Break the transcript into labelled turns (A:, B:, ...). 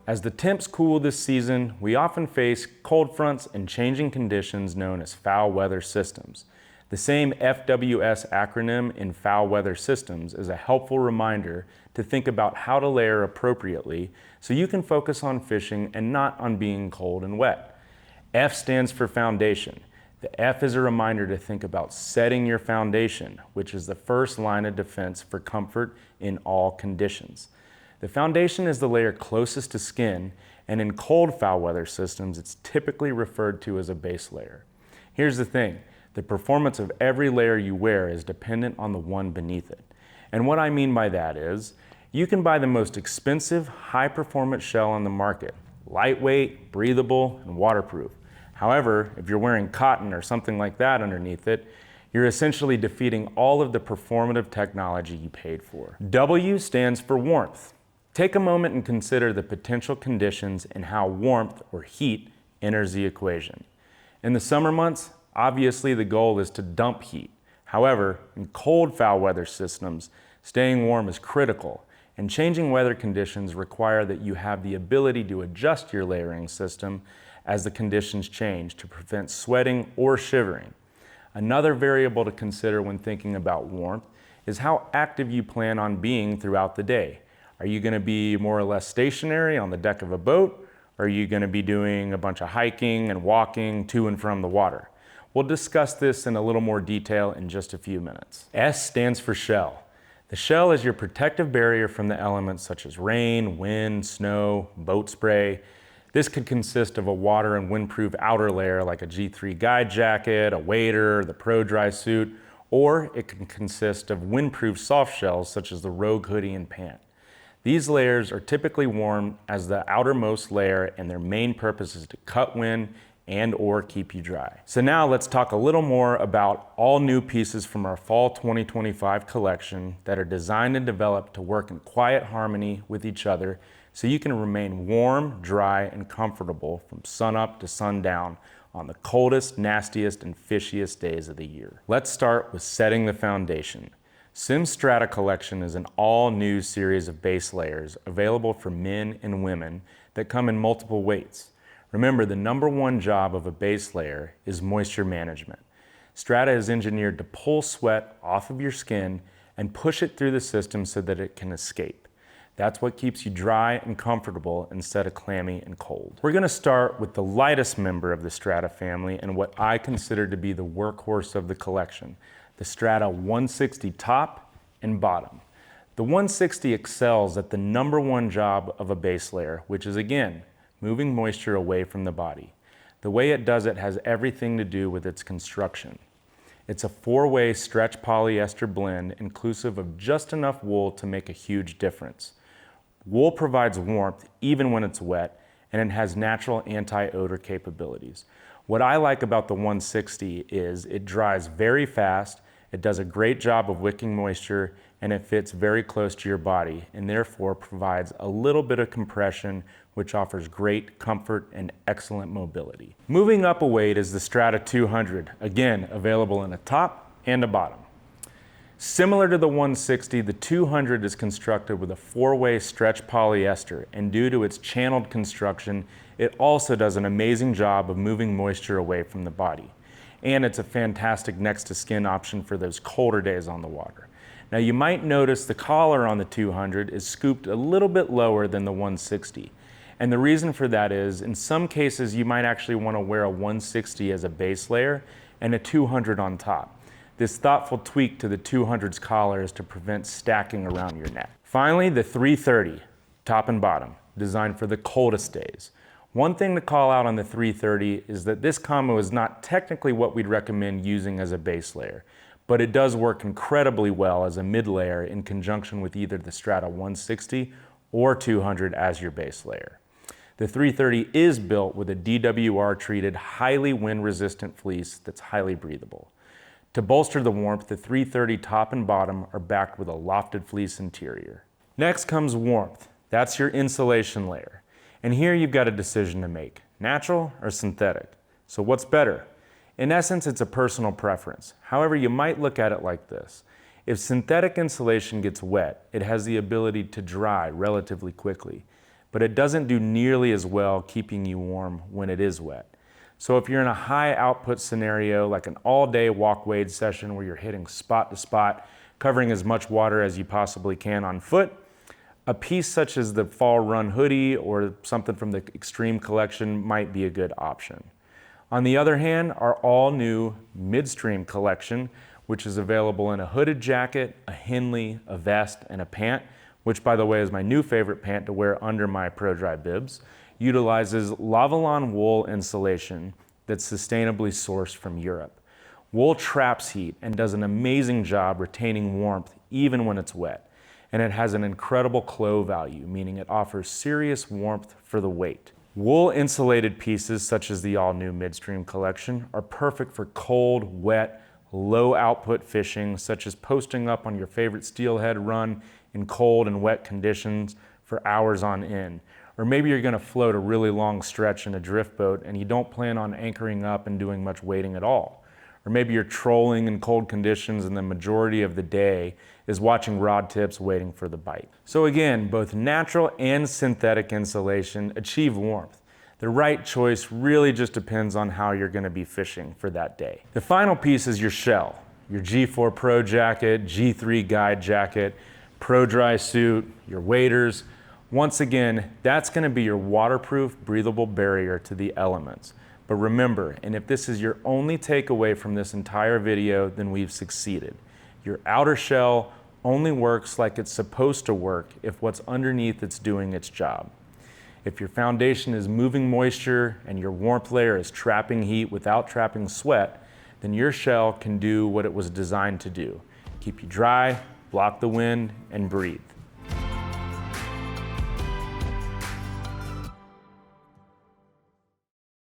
A: As the temps cool this season, we often face cold fronts and changing conditions known as foul weather systems. The same FWS acronym in foul weather systems is a helpful reminder to think about how to layer appropriately so you can focus on fishing and not on being cold and wet. F stands for foundation. The F is a reminder to think about setting your foundation, which is the first line of defense for comfort in all conditions. The foundation is the layer closest to skin, and in cold foul weather systems, it's typically referred to as a base layer. Here's the thing, the performance of every layer you wear is dependent on the one beneath it. And what I mean by that is, you can buy the most expensive, high-performance shell on the market, lightweight, breathable, and waterproof. However, if you're wearing cotton or something like that underneath it, you're essentially defeating all of the performative technology you paid for. W stands for warmth. Take a moment and consider the potential conditions and how warmth or heat enters the equation. In the summer months, obviously the goal is to dump heat. However, in cold foul weather systems, staying warm is critical, and changing weather conditions require that you have the ability to adjust your layering system as the conditions change to prevent sweating or shivering. Another variable to consider when thinking about warmth is how active you plan on being throughout the day. Are you going to be more or less stationary on the deck of a boat? Or are you going to be doing a bunch of hiking and walking to and from the water? We'll discuss this in a little more detail in just a few minutes. S stands for shell. The shell is your protective barrier from the elements such as rain, wind, snow, boat spray. This could consist of a water and windproof outer layer like a G3 guide jacket, a waders, the Pro Dry suit, or it can consist of windproof soft shells such as the Rogue hoodie and pant. These layers are typically worn as the outermost layer, and their main purpose is to cut wind and or keep you dry. So now let's talk a little more about all new pieces from our fall 2025 collection that are designed and developed to work in quiet harmony with each other so you can remain warm, dry, and comfortable from sunup to sundown on the coldest, nastiest, and fishiest days of the year. Let's start with setting the foundation. Sim Strata Collection is an all-new series of base layers available for men and women that come in multiple weights. Remember, the number one job of a base layer is moisture management. Strata is engineered to pull sweat off of your skin and push it through the system so that it can escape. That's what keeps you dry and comfortable instead of clammy and cold. We're going to start with the lightest member of the Strata family and what I consider to be the workhorse of the collection, the Strata 160 top and bottom. The 160 excels at the number one job of a base layer, which is again, moving moisture away from the body. The way it does it has everything to do with its construction. It's a 4-way stretch polyester blend inclusive of just enough wool to make a huge difference. Wool provides warmth even when it's wet, and it has natural anti-odor capabilities. What I like about the 160 is it dries very fast, it does a great job of wicking moisture, and it fits very close to your body, and therefore provides a little bit of compression, which offers great comfort and excellent mobility. Moving up a weight is the Strata 200, again available in a top and a bottom. Similar to the 160, the 200 is constructed with a 4-way stretch polyester, and due to its channeled construction, it also does an amazing job of moving moisture away from the body. And it's a fantastic next to skin option for those colder days on the water. Now you might notice the collar on the 200 is scooped a little bit lower than the 160. And the reason for that is, in some cases you might actually want to wear a 160 as a base layer and a 200 on top. This thoughtful tweak to the 200's collar is to prevent stacking around your neck. Finally, the 330, top and bottom, designed for the coldest days. One thing to call out on the 330 is that this combo is not technically what we'd recommend using as a base layer, but it does work incredibly well as a mid layer in conjunction with either the Strata 160 or 200 as your base layer. The 330 is built with a DWR treated, highly wind resistant fleece that's highly breathable. To bolster the warmth, the 330 top and bottom are backed with a lofted fleece interior. Next comes warmth. That's your insulation layer. And here you've got a decision to make, natural or synthetic. So what's better? In essence, it's a personal preference. However, you might look at it like this. If synthetic insulation gets wet, it has the ability to dry relatively quickly. but it doesn't do nearly as well keeping you warm when it is wet. So if you're in a high output scenario, like an all-day walk wade session where you're hitting spot to spot, covering as much water as you possibly can on foot, a piece such as the Fall Run hoodie or something from the Extreme collection might be a good option. On the other hand, our all-new Midstream collection, which is available in a hooded jacket, a Henley, a vest, and a pant, which by the way is my new favorite pant to wear under my ProDry bibs, utilizes Lavalon wool insulation that's sustainably sourced from Europe. Wool traps heat and does an amazing job retaining warmth even when it's wet. And it has an incredible clo value, meaning it offers serious warmth for the weight. Wool insulated pieces such as the all-new Midstream collection are perfect for cold, wet, low output fishing, such as posting up on your favorite steelhead run in cold and wet conditions for hours on end. Or maybe you're gonna float a really long stretch in a drift boat and you don't plan on anchoring up and doing much wading at all. Or maybe you're trolling in cold conditions and the majority of the day is watching rod tips waiting for the bite. So again, both natural and synthetic insulation achieve warmth. The right choice really just depends on how you're gonna be fishing for that day. The final piece is your shell, your G4 Pro jacket, G3 guide jacket, ProDry suit, your waders. Once again, that's gonna be your waterproof, breathable barrier to the elements. But remember, and if this is your only takeaway from this entire video, then we've succeeded. Your outer shell only works like it's supposed to work if what's underneath it's doing its job. If your foundation is moving moisture and your warmth layer is trapping heat without trapping sweat, then your shell can do what it was designed to do. Keep you dry, block the wind, and breathe.